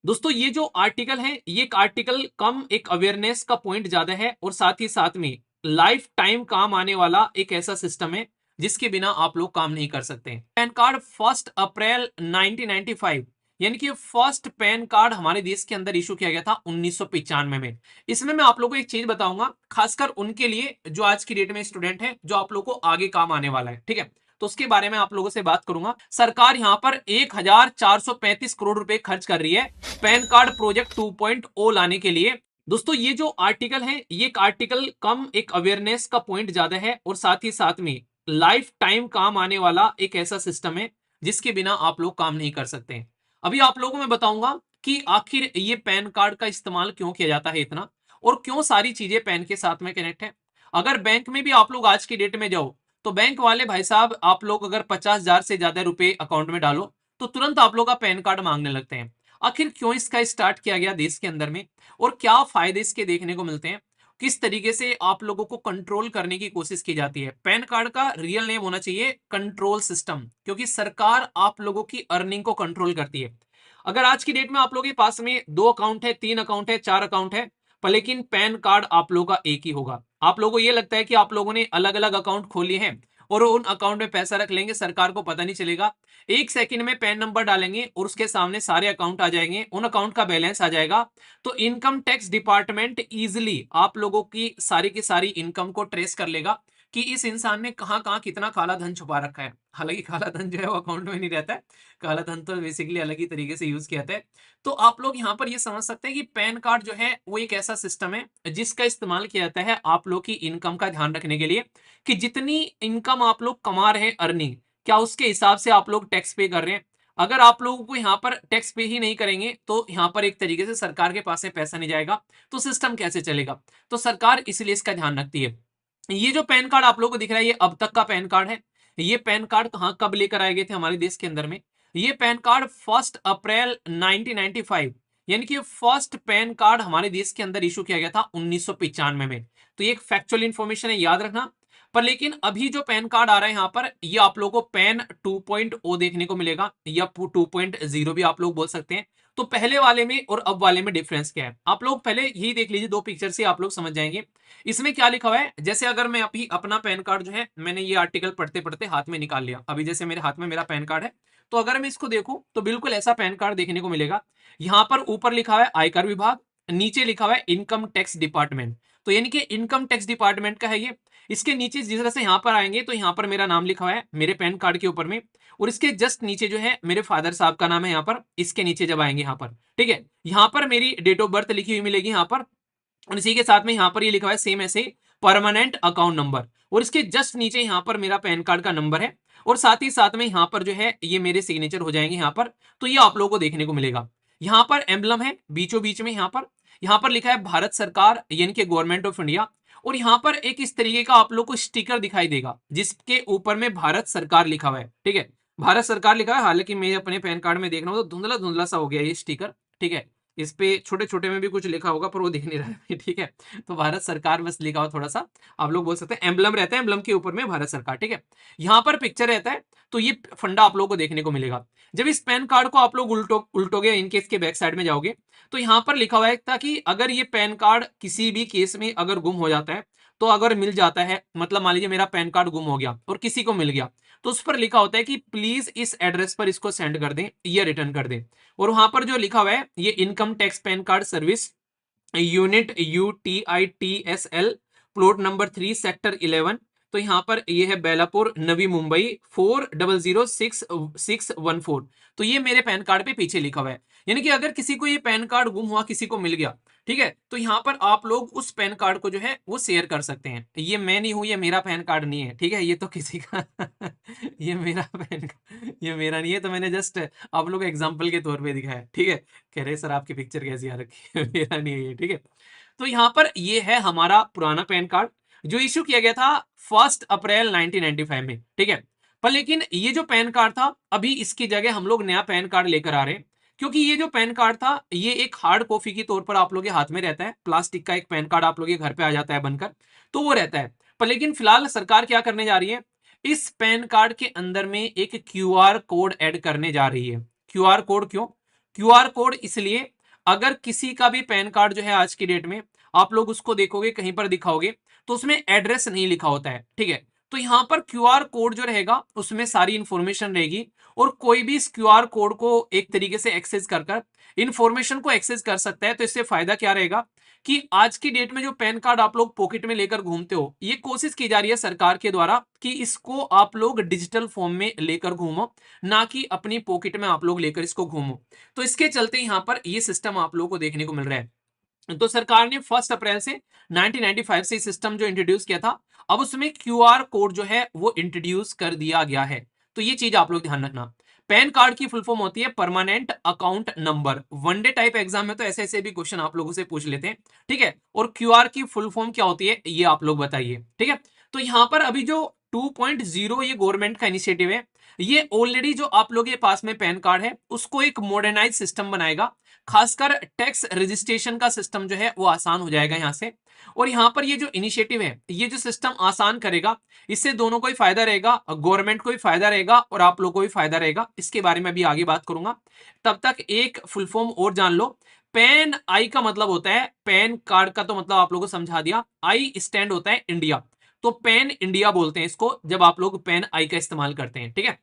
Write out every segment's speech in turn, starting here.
दोस्तों ये जो आर्टिकल है ये एक आर्टिकल कम एक अवेयरनेस का पॉइंट ज्यादा है और साथ ही साथ में लाइफ टाइम काम आने वाला एक ऐसा सिस्टम है जिसके बिना आप लोग काम नहीं कर सकते। पैन कार्ड 1 अप्रैल 1995 यानी कि फर्स्ट पैन कार्ड हमारे देश के अंदर इशू किया गया था 1995 में। इसमें मैं आप लोगों को एक चीज बताऊंगा खासकर उनके लिए जो आज की डेट में स्टूडेंट है जो आप लोगों को आगे काम आने वाला है, ठीक है। तो उसके बारे में आप लोगों से बात करूंगा। सरकार यहां पर 1435 करोड़ रुपए खर्च कर रही है पैन कार्ड प्रोजेक्ट 2.0 लाने के लिए। दोस्तों ये जो आर्टिकल है ये एक आर्टिकल कम एक अवेयरनेस का पॉइंट ज्यादा है और साथ ही साथ में लाइफ टाइम काम आने वाला एक ऐसा सिस्टम है जिसके बिना आप लोग काम नहीं कर सकते। अभी आप लोगों में बताऊंगा कि आखिर ये पैन कार्ड का इस्तेमाल क्यों किया जाता है इतना, और क्यों सारी चीजें पैन के साथ में कनेक्ट है। अगर बैंक में भी आप लोग आज की डेट में जाओ तो बैंक वाले भाई साहब आप लोग अगर 50,000 से ज्यादा रुपए अकाउंट में डालो तो तुरंत आप लोग का पैन कार्ड मांगने लगते हैं। आखिर क्यों इसका स्टार्ट किया गया देश के अंदर में, और क्या फायदे इसके देखने को मिलते हैं, किस तरीके से आप लोगों को कंट्रोल करने की कोशिश की जाती है। पैन कार्ड का रियल नेम होना चाहिए कंट्रोल सिस्टम, क्योंकि सरकार आप लोगों की अर्निंग को कंट्रोल करती है। अगर आज की डेट में आप लोगों के पास में 2 अकाउंट है, 3 अकाउंट है, 4 अकाउंट है, पर लेकिन पैन कार्ड आप लोगों का एक ही होगा। आप लोगों को ये लगता है कि आप लोगों ने अलग अलग अकाउंट खोले हैं और उन अकाउंट में पैसा रख लेंगे, सरकार को पता नहीं चलेगा। 1 सेकंड में पैन नंबर डालेंगे और उसके सामने सारे अकाउंट आ जाएंगे, उन अकाउंट का बैलेंस आ जाएगा। तो इनकम टैक्स डिपार्टमेंट इजिली आप लोगों की सारी इनकम को ट्रेस कर लेगा कि इस इंसान ने कहां कहां कितना काला धन छुपा रखा है। हालांकि काला धन जो है वो अकाउंट में नहीं रहता है, काला धन तो बेसिकली अलग ही तरीके से यूज किया जाता है। तो आप लोग यहाँ पर ये समझ सकते हैं कि पैन कार्ड जो है वो एक ऐसा सिस्टम है जिसका इस्तेमाल किया जाता है आप लोग की इनकम का ध्यान रखने के लिए, कि जितनी इनकम आप लोग कमा रहे हैं अर्निंग, क्या उसके हिसाब से आप लोग टैक्स पे कर रहे हैं। अगर आप लोगों को यहाँ पर टैक्स पे ही नहीं करेंगे तो यहाँ पर एक तरीके से सरकार के पास में पैसा नहीं जाएगा, तो सिस्टम कैसे चलेगा। तो सरकार इसलिए इसका ध्यान रखती है। ये जो पैन कार्ड आप लोगों को दिख रहा है ये अब तक का पैन कार्ड है। ये पैन कार्ड कहाँ कब लेकर आए गए थे हमारे देश के अंदर में। ये पैन कार्ड 1 अप्रैल 1995 यानी कि फर्स्ट पैन कार्ड हमारे देश के अंदर इशू किया गया था 1995 में। तो ये एक फैक्चुअल इंफॉर्मेशन है, याद रखना। पर लेकिन अभी जो पैन कार्ड आ रहा है यहाँ पर ये आप लोगों को पैन 2.0 देखने को मिलेगा, या 2.0 भी आप लोग बोल सकते हैं। तो पहले वाले में और अब वाले में डिफरेंस क्या है आप लोग पहले यही देख लीजिए, दो पिक्चर से आप लोग समझ जाएंगे इसमें क्या लिखा हुआ है। जैसे अगर मैं अभी अपना पैन कार्ड जो है मैंने ये आर्टिकल पढ़ते पढ़ते हाथ में निकाल लिया, अभी जैसे मेरे हाथ में मेरा पैन कार्ड है, तो अगर मैं इसको देखूं तो बिल्कुल ऐसा पैन कार्ड देखने को मिलेगा। यहाँ पर ऊपर लिखा हुआ है आयकर विभाग, नीचे लिखा हुआ है इनकम टैक्स डिपार्टमेंट। तो यानी कि इनकम टैक्स डिपार्टमेंट का है ये। इसके नीचे जिस तरह से यहाँ पर आएंगे तो यहाँ पर मेरा नाम लिखा हुआ है मेरे पैन कार्ड के ऊपर में, और इसके जस्ट नीचे जो है मेरे फादर साहब का नाम है यहाँ पर, इसके नीचे जब आएंगे यहाँ पर, ठीक है, यहाँ पर मेरी डेट ऑफ बर्थ लिखी हुई मिलेगी यहाँ पर, और इसी के साथ में यहाँ पर ये लिखा हुआ है सेम ऐसे परमानेंट अकाउंट नंबर, और इसके जस्ट नीचे यहाँ पर मेरा पैन कार्ड का नंबर है, और साथ ही साथ में यहाँ पर जो है ये मेरे सिग्नेचर हो जाएंगे यहाँ पर। तो ये आप लोगों को देखने को मिलेगा। यहाँ पर एम्बलम है बीचों बीच में, यहाँ पर लिखा है भारत सरकार यानी कि गवर्नमेंट ऑफ इंडिया, और यहाँ पर एक इस तरीके का आप लोग को स्टिकर दिखाई देगा जिसके ऊपर में भारत सरकार लिखा हुआ है, ठीक है, भारत सरकार लिखा है। हालांकि मैं अपने पैन कार्ड में देख रहा हूँ तो धुंधला धुंधला सा हो गया ये स्टिकर, ठीक है, इस पे छोटे छोटे में भी कुछ लिखा होगा पर वो दिख नहीं रहा है, ठीक है। तो भारत सरकार बस लिखा हो थोड़ा सा, आप लोग बोल सकते हैं एम्बलम रहता है, एम्बलम के ऊपर में भारत सरकार, ठीक है। यहाँ पर पिक्चर रहता है, तो ये फंडा आप लोगों को देखने को मिलेगा। जब इस पैन कार्ड को आप लोग उल्टोगे इनके इसके बैक साइड में जाओगे तो यहाँ पर लिखा हुआ है ताकि अगर ये पैन कार्ड किसी भी केस में अगर गुम हो जाता है, तो अगर मिल जाता है, मतलब मान लीजिए मेरा पैन कार्ड गुम हो गया और किसी को मिल गया, तो उस पर लिखा होता है कि प्लीज इस एड्रेस पर इसको सेंड कर दें या रिटर्न कर दें। और वहां पर जो लिखा हुआ है ये income tax pan card service unit UTITSL plot number 3 sector 11, तो यहाँ पर ये है बेलापुर नवी मुंबई 400614। तो ये मेरे पैन कार्ड पे पीछे लिखा हुआ है। यानी कि अगर किसी को ये पैन कार्ड गुम हुआ, किसी को मिल गया, ठीक है, तो यहाँ पर आप लोग उस पैन कार्ड को जो है वो शेयर कर सकते हैं। ये मैं नहीं हूं, ये मेरा पैन कार्ड नहीं है, ठीक है, ये तो किसी का ये मेरा पैन, ये मेरा नहीं है, तो मैंने जस्ट आप लोग एग्जाम्पल के तौर पे दिखाया, ठीक है। कह रहे सर आपकी पिक्चर कैसी आ रखी है मेरा नहीं है ये, ठीक है। तो यहाँ पर ये है हमारा पुराना पैन कार्ड जो इश्यू किया गया था 1 अप्रैल 1995 में, ठीक है। पर लेकिन ये जो पैन कार्ड था अभी इसकी जगह हम लोग नया पैन कार्ड लेकर आ रहे हैं, क्योंकि ये जो पैन कार्ड था ये एक हार्ड कॉपी के तौर पर आप लोग के हाथ में रहता है, प्लास्टिक का एक पैन कार्ड आप लोग के घर पे आ जाता है बनकर, तो वो रहता है। पर लेकिन फिलहाल सरकार क्या करने जा रही है, इस पैन कार्ड के अंदर में एक QR कोड ऐड करने जा रही है। QR कोड क्यों? क्यूआर कोड इसलिए, अगर किसी का भी पैन कार्ड जो है आज की डेट में आप लोग उसको देखोगे, कहीं पर दिखाओगे तो उसमें एड्रेस नहीं लिखा होता है, ठीक है। तो यहां पर क्यूआर कोड जो रहेगा उसमें सारी इंफॉर्मेशन रहेगी, और कोई भी इस क्यूआर कोड को एक तरीके से एक्सेस कर इंफॉर्मेशन को एक्सेस कर सकता है। तो इससे फायदा क्या रहेगा कि आज की डेट में जो पैन कार्ड आप लोग पॉकेट में लेकर घूमते हो, ये कोशिश की जा रही है सरकार के द्वारा कि इसको आप लोग डिजिटल फॉर्म में लेकर घूमो, ना कि अपनी पॉकेट में आप लोग लेकर इसको घूमो। तो इसके चलते यहां पर ये सिस्टम आप लोगों को देखने को मिल रहा है। तो सरकार ने 1 अप्रैल से 1995 से सिस्टम जो इंट्रोड्यूस किया था, अब उसमें क्यूआर कोड जो है वो इंट्रोड्यूस कर दिया गया है। तो ये चीज आप लोग ध्यान रखना। पैन कार्ड की फुल फॉर्म होती है permanent account number. One day type exam में तो ऐसे ऐसे भी क्वेश्चन आप लोगों से पूछ लेते हैं, ठीक है। और क्यूआर की फुल फॉर्म क्या होती है ये आप लोग बताइए, ठीक है। तो यहां पर अभी जो 2.0 ये गवर्नमेंट का इनिशिएटिव है, ये ऑलरेडी जो आप लोग के पास में पैन कार्ड है उसको एक मॉडर्नाइज सिस्टम बनाएगा। खासकर टैक्स रजिस्ट्रेशन का सिस्टम जो है वो आसान हो जाएगा यहां से। और यहां पर ये जो इनिशिएटिव है, ये जो सिस्टम आसान करेगा, इससे दोनों को ही फायदा रहेगा, गवर्नमेंट को भी फायदा रहेगा और आप लोगों को भी फायदा रहेगा। इसके बारे में भी आगे बात करूंगा। तब तक एक फुल फॉर्म और जान लो। पैन आई का मतलब होता है, पैन कार्ड का तो मतलब आप लोगों को समझा दिया, आई स्टैंड होता है इंडिया, तो पैन इंडिया बोलते हैं इसको जब आप लोग पैन आई का इस्तेमाल करते हैं, ठीक है।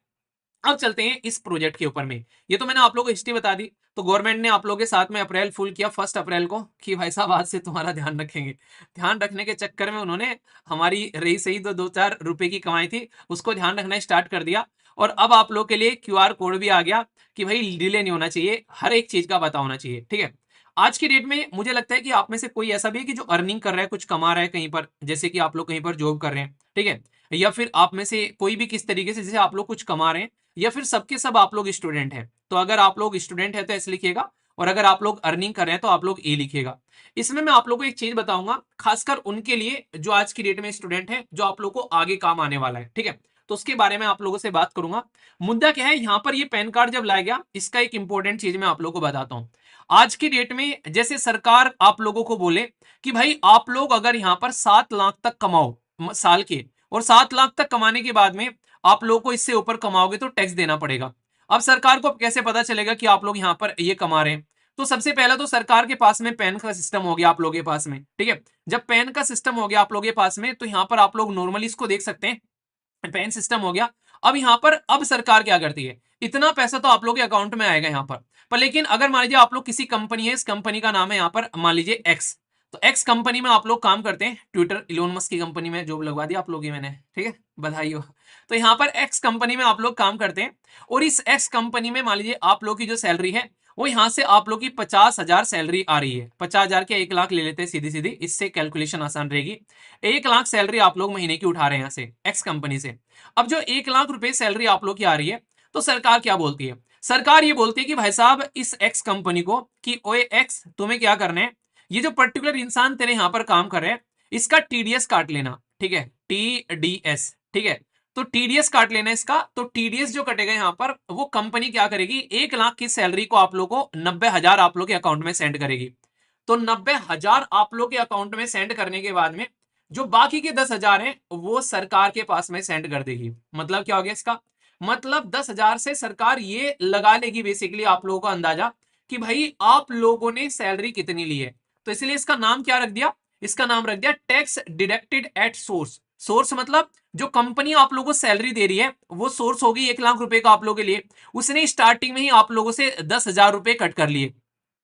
अब चलते हैं इस प्रोजेक्ट के ऊपर में। ये तो मैंने आप लोगों को हिस्ट्री बता दी। तो गवर्नमेंट ने आप लोगों के साथ में अप्रैल फुल किया 1 अप्रैल को कि भाई साहब आज से तुम्हारा ध्यान रखेंगे। ध्यान रखने के चक्कर में उन्होंने हमारी रही सही तो 2-4 रुपए की कमाई थी उसको ध्यान रखना स्टार्ट कर दिया। और अब आप लोग के लिए क्यूआर कोड भी आ गया कि भाई डिले नहीं होना चाहिए, हर एक चीज का पता होना चाहिए, ठीक है। आज की डेट में मुझे लगता है कि आप में से कोई ऐसा भी है कि जो अर्निंग कर रहा है, कुछ कमा रहा है कहीं पर, जैसे कि आप लोग कहीं पर जॉब कर रहे हैं, ठीक है। या फिर आप में से कोई भी किस तरीके से जैसे आप लोग कुछ कमा रहे हैं, या फिर सबके सब आप लोग स्टूडेंट हैं। तो अगर आप लोग स्टूडेंट है तो ऐसे लिखिएगा, और अगर आप लोग अर्निंग कर रहे हैं तो आप लोग ए लिखिएगा। इसमें मैं आप लोगों को एक चीज बताऊंगा खासकर उनके लिए जो आज की डेट में स्टूडेंट है, जो आप लोग को आगे काम आने वाला है, ठीक है। तो उसके बारे में आप लोगों से बात करूंगा। मुद्दा क्या है यहाँ पर, ये पैन कार्ड जब लाया गया, इसका एक इंपॉर्टेंट चीज मैं आप लोगों को बताता हूँ। आज की डेट में जैसे सरकार आप लोगों को बोले कि भाई आप लोग अगर यहाँ पर 7 लाख तक कमाओ साल के, और 7 लाख तक कमाने के बाद में आप लोगों को इससे ऊपर कमाओगे तो टैक्स देना पड़ेगा। अब सरकार को कैसे पता चलेगा कि आप लोग यहाँ पर ये कमा रहे हैं? तो सबसे पहला तो सरकार के पास में पैन का सिस्टम हो गया आप लोगों के पास में, ठीक है। जब पैन का सिस्टम हो गया आप लोगों के पास में, तो यहाँ पर आप लोग नॉर्मली इसको देख सकते हैं, पैन सिस्टम हो गया। अब यहाँ पर अब सरकार क्या करती है, इतना पैसा तो आप लोग के अकाउंट में आएगा यहाँ पर लेकिन अगर मान लीजिए आप लोग किसी कंपनी है, इस कंपनी का नाम है यहाँ पर मान लीजिए एक्स, तो एक्स कंपनी में आप लोग काम करते हैं, ट्विटर इलोन मस्क की कंपनी में जॉब लगवा दी आप लोग की मैंने, ठीक है, बधाई हो। तो यहाँ पर एक्स कंपनी में आप लोग काम करते हैं, और इस एक्स कंपनी में मान लीजिए आप लोग की जो सैलरी है वो यहाँ से आप लोग की 50,000 सैलरी आ रही है। 50,000 के 1 लाख ले लेते हैं सीधी सीधी, इससे कैलकुलेशन आसान रहेगी। 1 लाख सैलरी आप लोग महीने की उठा रहे हैं यहाँ से एक्स कंपनी से। अब जो 1 लाख रुपए सैलरी आप लोग की आ रही है, तो सरकार क्या बोलती है, सरकार ये बोलती है कि भाई साहब इस एक्स कंपनी को कि ओए एक्स तुम्हें क्या करना है, ये जो पर्टिकुलर इंसान तेरे यहां पर काम कर रहे हैं इसका टीडीएस काट लेना, ठीक है, टीडीएस, ठीक है। तो टीडीएस काट लेना इसका, तो टीडीएस जो कटेगा यहां पर, वो कंपनी क्या करेगी, 1 लाख की सैलरी को आप लोग को 90,000 आप लोग के अकाउंट में सेंड करेगी। तो 90,000 आप लोग के अकाउंट में सेंड करने के बाद में जो बाकी के 10,000 हैं वो सरकार के पास में सेंड कर देगी। मतलब क्या हो गया इसका, मतलब 10,000 से सरकार ये लगा लेगी बेसिकली आप लोगों का अंदाजा कि भाई आप लोगों ने सैलरी कितनी ली है। तो इसलिए इसका नाम क्या रख दिया, इसका नाम रख दिया tax deducted at source. Source मतलब जो कंपनी आप लोगों को सैलरी दे रही है वो सोर्स होगी 1 लाख रुपए का आप लोगों के लिए, उसने स्टार्टिंग में ही आप लोगों से 10,000 रुपए कट कर लिए।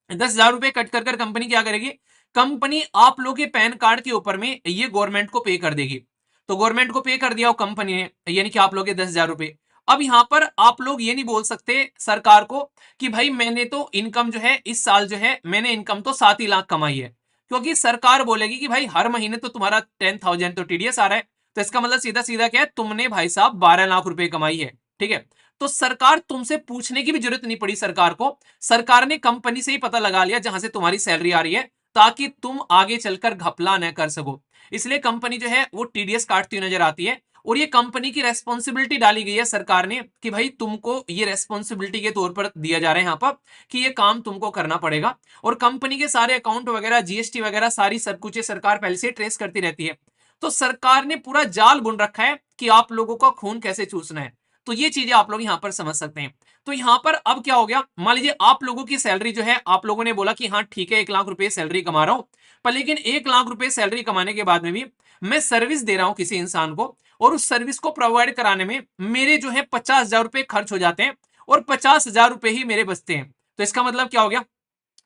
10,000 रुपए कट कर कंपनी क्या करेगी, कंपनी आप लोग के पैन कार्ड के ऊपर में ये गवर्नमेंट को पे कर देगी। तो गवर्नमेंट को पे कर दिया वो कंपनी ने, यानी कि आप लोग के 10,000 रुपए। अब यहां पर आप लोग ये नहीं बोल सकते सरकार को कि भाई मैंने तो इनकम जो है इस साल जो है मैंने इनकम तो 7 ही लाख कमाई है, क्योंकि सरकार बोलेगी कि भाई हर महीने तो तुम्हारा 10,000 तो टीडीएस आ रहा है, तो इसका मतलब सीधा सीधा क्या है, तुमने भाई साहब 12 लाख रुपए कमाई है, ठीक है। तो सरकार तुमसे पूछने की भी जरूरत नहीं पड़ी सरकार को, सरकार ने कंपनी से ही पता लगा लिया जहां से तुम्हारी सैलरी आ रही है, ताकि तुम आगे चलकर घपला न कर सको। इसलिए कंपनी जो है वो टीडीएस काटती हुई नजर आती है, और ये कंपनी की रेस्पॉन्सिबिलिटी डाली गई है सरकार ने कि भाई तुमको ये रेस्पॉन्सिबिलिटी के तौर पर दिया जा रहा है यहाँ पर कि ये काम तुमको करना पड़ेगा। और कंपनी के सारे अकाउंट वगैरह जीएसटी वगैरह सारी सब कुछ सरकार पहले से ट्रेस करती रहती है। तो सरकार ने पूरा जाल बुन रखा है कि आप लोगों का खून कैसे चूसना है। तो ये चीजें आप लोग यहाँ पर समझ सकते हैं। तो यहां पर अब क्या हो गया, मान लीजिए आप लोगों की सैलरी जो है, आप लोगों ने बोला कि हाँ ठीक है 1 लाख रुपए सैलरी कमा रहा हूं, पर लेकिन 1 लाख रुपए सैलरी कमाने के बाद में भी मैं सर्विस दे रहा हूं किसी इंसान को, और उस सर्विस को प्रोवाइड कराने में मेरे जो है 50,000 रुपए खर्च हो जाते हैं और 50,000 रुपए ही मेरे बचते हैं। तो इसका मतलब क्या हो गया,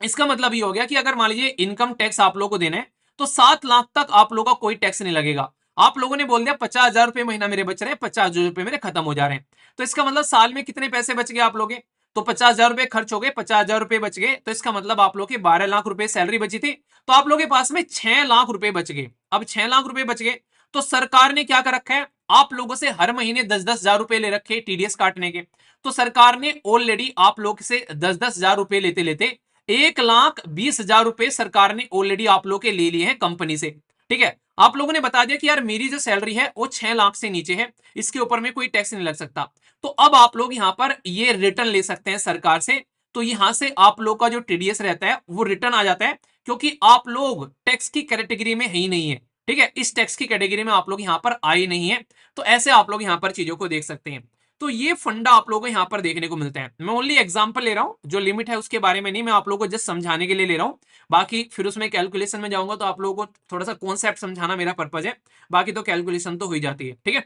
इसका मतलब ये हो गया कि अगर मान लीजिए इनकम टैक्स आप लोगों को देना है तो 7 लाख तक आप लोगों का कोई टैक्स नहीं लगेगा। आप लोगों ने बोल दिया 50,000 रुपए महीना मेरे बच रहे हैं, 50,000 रुपए मेरे खत्म हो जा रहे हैं, तो इसका मतलब साल में कितने पैसे बच गए आप लोग के? तो 50,000 रुपए खर्च हो गए, 50,000 रुपए बच गए, तो इसका मतलब आप लोग के 12 लाख रुपए सैलरी बची थी, तो आप लोग के पास में 6 लाख रुपए बच गए। अब 6 लाख रुपए बच गए तो सरकार ने क्या कर रखा है, आप लोगों से हर महीने 10-10 हजार रुपए ले रखे टीडीएस काटने के। तो सरकार ने ऑलरेडी आप लोग से 10-10 हजार रुपए लेते लेते 1,20,000 रुपए सरकार ने ऑलरेडी आप लोग के ले लिए हैं कंपनी से। ठीक है, आप लोगों ने बता दिया कि यार मेरी जो सैलरी है वो 6 लाख से नीचे है, इसके ऊपर में कोई टैक्स नहीं लग सकता। तो अब आप लोग यहां पर ये रिटर्न ले सकते हैं सरकार से, तो यहां से आप लोग का जो टीडीएस रहता है वो रिटर्न आ जाता है, क्योंकि आप लोग टैक्स की कैटेगरी में ही नहीं है। ठीक है, इस टैक्स की कैटेगरी में आप लोग यहां पर आए नहीं है, तो ऐसे आप लोग यहां पर चीजों को देख सकते हैं। तो ये फंडा आप लोगों को यहाँ पर देखने को मिलता है। मैं ओनली एग्जांपल ले रहा हूँ, जो लिमिट है उसके बारे में नहीं, मैं आप लोगों को जस्ट समझाने के लिए ले रहा हूँ। बाकी फिर उसमें कैलकुलेशन में जाऊंगा तो आप लोगों को थोड़ा सा कॉन्सेप्ट समझाना मेरा पर्पज है, बाकी तो कैलकुलेशन तो हो ही जाती है। ठीक है,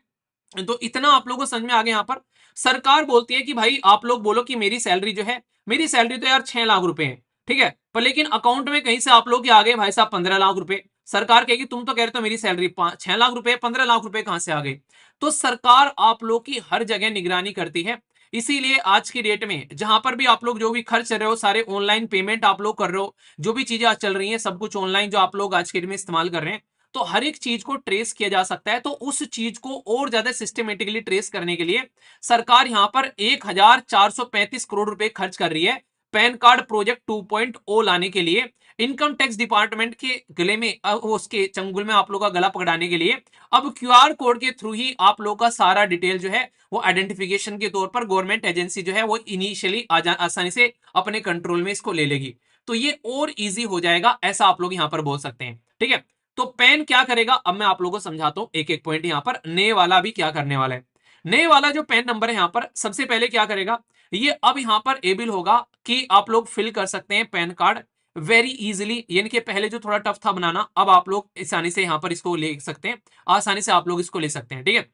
तो इतना आप लोगों को समझ में आ गया। यहाँ पर सरकार बोलती है कि भाई आप लोग बोलो कि मेरी सैलरी जो है, मेरी सैलरी तो यार 6 लाख रुपए है, ठीक है, पर लेकिन अकाउंट में कहीं से आप लोग आ गए भाई साहब 15 लाख रुपए। सरकार कहेगी तुम तो कह रहे हो मेरी सैलरी 6 लाख रुपए, 15 लाख रुपए कहां से आ गए? तो सरकार आप लोग की हर जगह निगरानी करती है। इसीलिए आज की डेट में जहां पर भी आप लोग जो भी खर्च कर रहे हो, सारे ऑनलाइन पेमेंट आप लोग कर रहे हो, जो भी चीजें आज चल रही हैं सब कुछ ऑनलाइन जो आप लोग आज के डेट में इस्तेमाल कर रहे हैं, तो हर एक चीज को ट्रेस किया जा सकता है। तो उस चीज को और ज्यादा सिस्टमेटिकली ट्रेस करने के लिए सरकार यहां पर 1,435 करोड़ रुपए खर्च कर रही है पैन कार्ड प्रोजेक्ट 2.0 लाने के लिए। इनकम टैक्स डिपार्टमेंट के गले में उसके चंगुल में आप लोग का गला पकड़ाने के लिए अब क्यूआर कोड के थ्रू ही आप लोग का सारा डिटेल जो है वो आइडेंटिफिकेशन के तौर पर गवर्नमेंट एजेंसी जो है वो इनिशियली आसानी से अपने कंट्रोल में इसको ले लेगी। तो ये और इजी हो जाएगा, ऐसा आप लोग यहां पर बोल सकते हैं। ठीक है, तो पेन क्या करेगा, अब मैं आप लोगों को समझाता हूं एक एक पॉइंट। यहां पर नए वाला भी क्या करने वाला है। नए वाला जो पेन नंबर है यहां पर सबसे पहले क्या करेगा, ये अब यहां पर एबल होगा कि आप लोग फिल कर सकते हैं पैन कार्ड वेरी इजीली। यानी कि पहले जो थोड़ा टफ था बनाना, अब आप लोग आसानी से यहां पर इसको ले सकते हैं, आसानी से आप लोग इसको ले सकते हैं। ठीक है,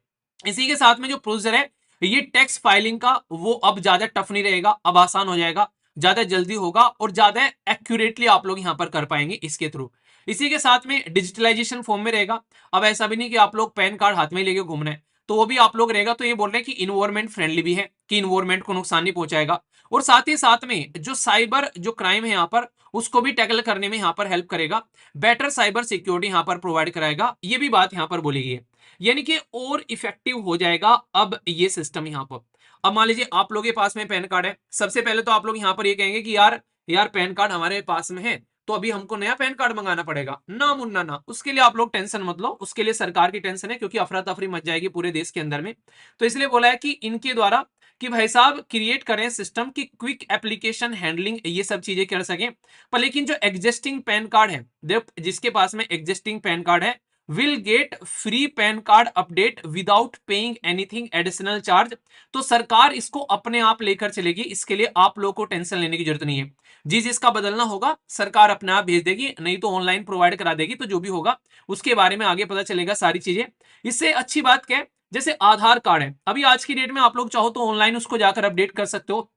इसी के साथ में जो प्रोसीजर है ये टैक्स फाइलिंग का, वो अब ज्यादा टफ नहीं रहेगा, अब आसान हो जाएगा, ज्यादा जल्दी होगा और ज्यादा एक्यूरेटली आप लोग यहां पर कर पाएंगे इसके थ्रू। इसी के साथ में डिजिटलाइजेशन फॉर्म में रहेगा। अब ऐसा भी नहीं कि आप लोग पैन कार्ड हाथ में लेके घूमना है, तो वो भी आप लोग रहेगा। तो ये बोल रहे हैं कि इन्वायरमेंट फ्रेंडली भी है, कि इन्वायरमेंट को नुकसान नहीं पहुंचाएगा, और साथ ही साथ में जो साइबर जो क्राइम है यहाँ पर उसको भी टैकल करने में यहाँ पर हेल्प करेगा, बेटर साइबर सिक्योरिटी यहाँ पर प्रोवाइड कराएगा, ये भी बात यहाँ पर बोली गई है। यानी कि और इफेक्टिव हो जाएगा अब ये सिस्टम यहाँ पर। अब मान लीजिए आप लोगों के पास में पैन कार्ड है, सबसे पहले तो आप लोग यहाँ पर ये कहेंगे कि यार यार पैन कार्ड हमारे पास में है तो अभी हमको नया पैन कार्ड मंगाना पड़ेगा ना मुन्ना ना, उसके लिए आप लोग टेंशन मत लो, उसके लिए सरकार की टेंशन है, क्योंकि अफरा तफरी मच जाएगी पूरे देश के अंदर में। तो इसलिए बोला है कि इनके द्वारा कि भाई साहब क्रिएट करें सिस्टम की क्विक एप्लीकेशन हैंडलिंग ये सब चीजें कर सकें। पर लेकिन जो एग्जिस्टिंग पैन कार्ड है, जिसके पास में एग्जिस्टिंग पैन कार्ड है will get free pan card update without paying anything additional charge. तो सरकार इसको अपने आप लेकर चलेगी, इसके लिए आप लोग को टेंशन लेने की जरूरत नहीं है। जिसका बदलना होगा सरकार अपने आप भेज देगी, नहीं तो ऑनलाइन प्रोवाइड करा देगी। तो जो भी होगा उसके बारे में आगे पता चलेगा सारी चीजें। इससे अच्छी बात क्या है, जैसे आधार कार्ड है, अभी आज की डेट में आप लोग चाहो तो ऑनलाइन उसको जाकर अपडेट कर सकते हो।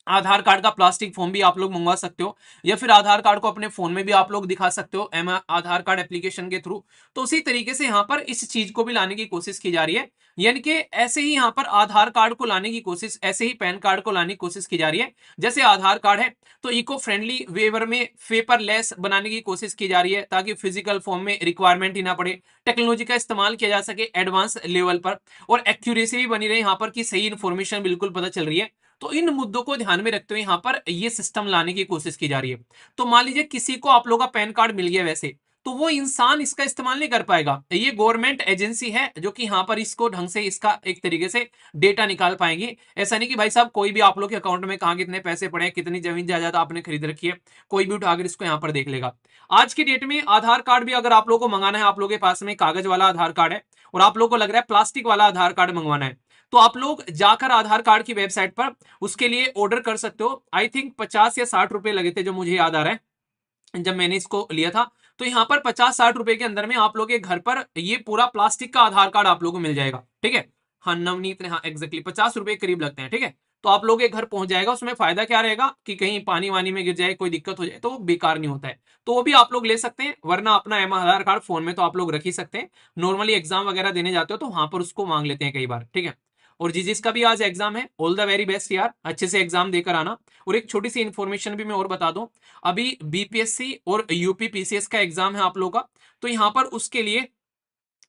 आधार कार्ड का प्लास्टिक फॉर्म भी आप लोग मंगवा सकते हो, या फिर आधार कार्ड को अपने फोन में भी आप लोग दिखा सकते हो आधार कार्ड एप्लीकेशन के थ्रू। तो उसी तरीके से यहाँ पर इस चीज को भी लाने की कोशिश की जा रही है। यानी कि ऐसे ही यहाँ पर आधार कार्ड को लाने की कोशिश, ऐसे ही पैन कार्ड को लाने की कोशिश की जा रही है। जैसे आधार कार्ड है तो इको फ्रेंडली वेवर में पेपरलेस बनाने की कोशिश की जा रही है, ताकि फिजिकल फॉर्म में रिक्वायरमेंट ही ना पड़े, टेक्नोलॉजी का इस्तेमाल किया जा सके एडवांस लेवल पर, और एक्यूरेसी भी बनी रहे यहाँ पर कि सही इंफॉर्मेशन बिल्कुल पता चल रही है। तो इन मुद्दों को ध्यान में रखते हुए यहाँ पर ये सिस्टम लाने की कोशिश की जा रही है। तो मान लीजिए किसी को आप लोगों का पैन कार्ड मिल गया वैसे, तो वो इंसान इसका इस्तेमाल नहीं कर पाएगा। ये गवर्नमेंट एजेंसी है जो कि यहाँ पर इसको ढंग से इसका एक तरीके से डेटा निकाल पाएंगे। ऐसा नहीं कि भाई साहब कोई भी आप लोग के अकाउंट में कहाँ कितने पैसे पड़े हैं, कितनी जमीन जायदाद आपने खरीद रखी है, कोई भी उठाकर इसको यहाँ पर देख लेगा। आज की डेट में आधार कार्ड भी अगर आप लोग को मंगाना है, आप लोगों के पास में कागज वाला आधार कार्ड है और आप लोग को लग रहा है प्लास्टिक वाला आधार कार्ड मंगवाना है, तो आप लोग जाकर आधार कार्ड की वेबसाइट पर उसके लिए ऑर्डर कर सकते हो। आई थिंक 50 या 60 रुपए लगे थे, जो मुझे याद आ रहा है जब मैंने इसको लिया था। तो यहाँ पर 50-60 रुपए के अंदर में आप लोग के घर पर ये पूरा प्लास्टिक का आधार कार्ड आप लोगों को मिल जाएगा, ठीक है। हाँ नवनीत ने, हाँ एग्जैक्टली 50 रुपए के करीब लगते हैं, ठीक है। तो आप लोग के घर पहुंच जाएगा। उसमें फायदा क्या रहेगा कि कहीं पानी वानी में गिर जाए, कोई दिक्कत हो जाए तो बेकार नहीं होता है। तो वो भी आप लोग ले सकते हैं, वरना अपना आधार कार्ड फोन में तो आप लोग रख ही सकते हैं। नॉर्मली एग्जाम वगैरह देने जाते हो तो वहां पर उसको मांग लेते हैं कई बार, ठीक है। और जिसका भी आज एग्जाम है, ऑल द वेरी बेस्ट यार, अच्छे से एग्जाम देकर आना। और एक छोटी सी इन्फॉर्मेशन भी मैं और बता दूं, अभी बीपीएससी और यूपी पीसीएस का एग्जाम है आप लोगों का, तो यहाँ पर उसके लिए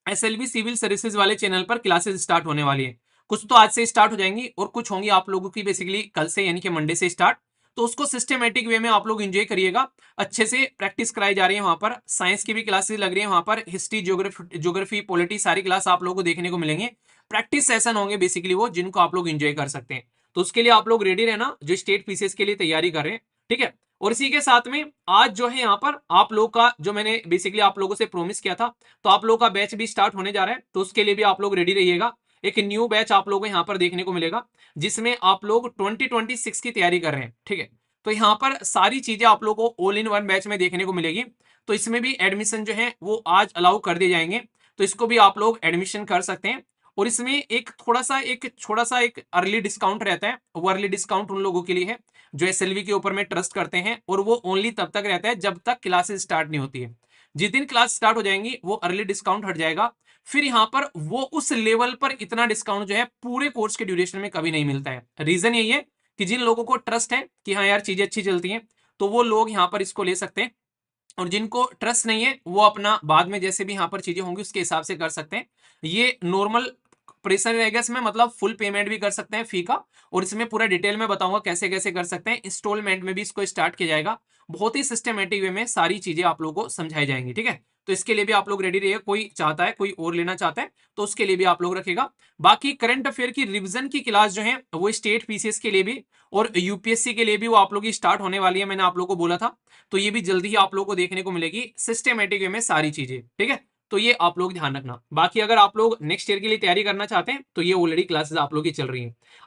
एसएलवी सिविल सर्विसेज वाले चैनल पर क्लासेस स्टार्ट होने वाली है। कुछ तो आज से स्टार्ट हो जाएंगी और कुछ होंगी आप लोगों की बेसिकली कल से, यानी कि मंडे से स्टार्ट। तो उसको सिस्टमेटिक वे में आप लोग एंजॉय करिएगा। अच्छे से प्रैक्टिस कराई जा रही है वहां पर, साइंस की भी क्लासेस लग रही है वहां पर, हिस्ट्री ज्योग्राफी पॉलिटी सारी क्लास आप लोगों को देखने को मिलेंगे। प्रैक्टिस सेशन होंगे बेसिकली वो, जिनको आप लोग एंजॉय कर सकते हैं। तो उसके लिए आप लोग रेडी रहना जो स्टेट पीसीएस के लिए तैयारी कर रहे हैं, ठीक है। और इसी के साथ में आज जो है यहाँ पर आप लोग का, जो मैंने बेसिकली आप लोगों से प्रॉमिस किया था, तो आप लोगों का बैच भी स्टार्ट होने जा रहा है। तो उसके लिए भी आप लोग रेडी रहिएगा। एक न्यू बैच आप लोगों को यहाँ पर देखने को मिलेगा, जिसमें आप लोग 2026 की तैयारी कर रहे हैं, ठीक है। तो यहाँ पर सारी चीजें आप लोगों को ऑल इन वन बैच में देखने को मिलेगी। तो इसमें भी एडमिशन जो है वो आज अलाउ कर दिए जाएंगे, तो इसको भी आप लोग एडमिशन कर सकते हैं। और इसमें एक थोड़ा सा एक अर्ली डिस्काउंट रहता है। वो अर्ली डिस्काउंट उन लोगों के लिए है जो एसएलवी के ऊपर में ट्रस्ट करते हैं, और वो ओनली तब तक रहता है जब तक क्लासेस स्टार्ट नहीं होती है। जिस दिन क्लास स्टार्ट हो जाएंगी वो अर्ली डिस्काउंट हट जाएगा। फिर यहाँ पर वो उस लेवल पर इतना डिस्काउंट जो है पूरे कोर्स के ड्यूरेशन में कभी नहीं मिलता है। रीजन यही है कि जिन लोगों को ट्रस्ट है कि हाँ यार चीजें अच्छी चलती हैं, तो वो लोग यहाँ पर इसको ले सकते हैं। और जिनको ट्रस्ट नहीं है वो अपना बाद में जैसे भी यहाँ पर चीजें होंगी उसके हिसाब से कर सकते हैं। ये नॉर्मल प्रेशर रहेगा इसमें, मतलब फुल पेमेंट भी कर सकते हैं फी का। और इसमें पूरा डिटेल में बताऊंगा कैसे कैसे कर सकते हैं। इंस्टॉलमेंट में भी इसको स्टार्ट किया जाएगा। बहुत ही सिस्टमेटिक वे में सारी चीजें आप लोगों को समझाई जाएंगी, ठीक है। तो इसके लिए भी आप लोग रेडी रहिए। कोई चाहता है, कोई और लेना चाहता है तो उसके लिए भी आप लोग रखेगा। बाकी करंट अफेयर की रिवीजन की क्लास जो है वो स्टेट पीसीएस के लिए भी और यूपीएससी के लिए भी वो आप लोग की स्टार्ट होने वाली है, मैंने आप लोगों को बोला था। तो ये भी जल्दी ही आप लोगों को देखने को मिलेगी सिस्टमेटिक वे में सारी चीजें, ठीक है। तो ये आप लोग ध्यान रखना। बाकी अगर आप लोग नेक्स्ट ईयर के लिए तैयारी करना चाहते हैं तो ये ऑलरेडी क्लासेस आप लोग की चल रही हैं।